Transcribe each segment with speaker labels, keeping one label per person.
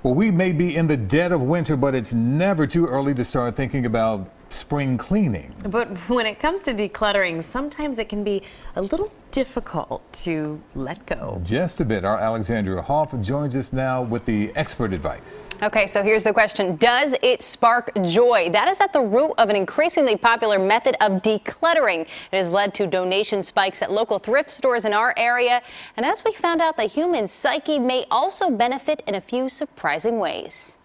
Speaker 1: Well, we may be in the dead of winter, but it's never too early to start thinking about spring cleaning.
Speaker 2: But when it comes to decluttering, sometimes it can be a little difficult to let go.
Speaker 1: Just a bit. Our Alexandria Hoff joins us now with the expert advice.
Speaker 3: Okay, so here's the question. Does it spark joy? That is at the root of an increasingly popular method of decluttering. It has led to donation spikes at local thrift stores in our area. And as we found out, the human psyche may also benefit in a few surprising ways.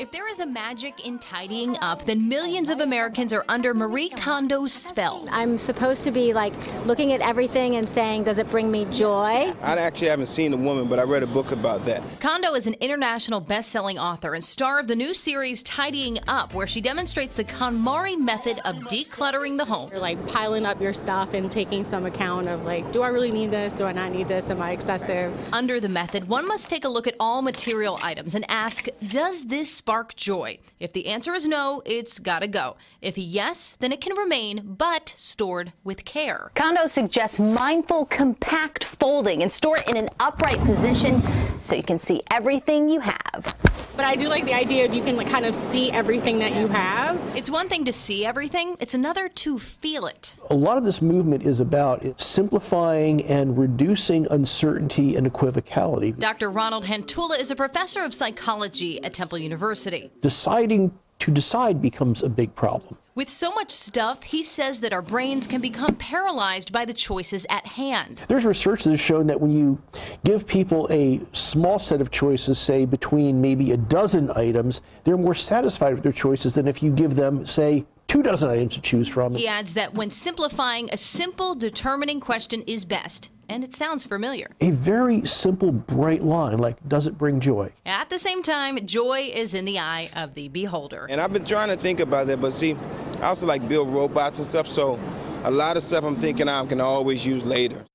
Speaker 4: If there is a magic in tidying up, then millions of Americans are under Marie Kondo's spell.
Speaker 5: I'm supposed to be like looking at everything and saying, does it bring me joy?
Speaker 6: I actually haven't seen The Woman, but I read a book about that.
Speaker 4: Kondo is an international best-selling author and star of the new series Tidying Up, where she demonstrates the KonMari method of decluttering the home.
Speaker 7: You're like piling up your stuff and taking some account of like, do I really need this? Do I not need this? Am I excessive?
Speaker 4: Under the method, one must take a look at all material items and ask, does this spark joy? If the answer is no, it's gotta go. If yes, then it can remain, but stored with care.
Speaker 3: Kondo suggests mindful, compact folding and store it in an upright position so you can see everything you have.
Speaker 7: But I do like the idea of you can like kind of see everything that you have.
Speaker 4: It's one thing to see everything, it's another to feel it.
Speaker 8: A lot of this movement is about simplifying and reducing uncertainty and equivocality.
Speaker 4: Dr. Ronald Hantula is a professor of psychology at Temple University.
Speaker 8: Deciding to decide becomes a big problem.
Speaker 4: With so much stuff, he says that our brains can become paralyzed by the choices at hand.
Speaker 8: There's research that has shown that when you give people a small set of choices, say between maybe a dozen items, they're more satisfied with their choices than if you give them, say, 24 items to choose from.
Speaker 4: He adds that when simplifying, a simple, determining question is best. And it sounds familiar.
Speaker 8: A very simple, bright line, like, does it bring joy?
Speaker 4: At the same time, joy is in the eye of the beholder.
Speaker 6: And I've been trying to think about that, but see, I also like build robots and stuff, so a lot of stuff I'm thinking I can always use later.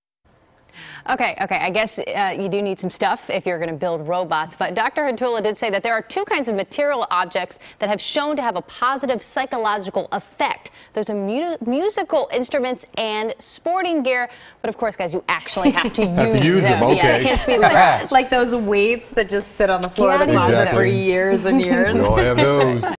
Speaker 3: Okay, I guess you do need some stuff if you're going to build robots. But Dr. Hantula did say that there are two kinds of material objects that have shown to have a positive psychological effect. There's musical instruments and sporting gear. But of course, guys, you actually have to use them.
Speaker 1: Okay.
Speaker 3: Yeah, it can't just be like
Speaker 2: Like those weights that just sit on the floor of the
Speaker 3: Yeah,
Speaker 2: closet
Speaker 1: exactly.
Speaker 2: for years and years.
Speaker 1: We all have those.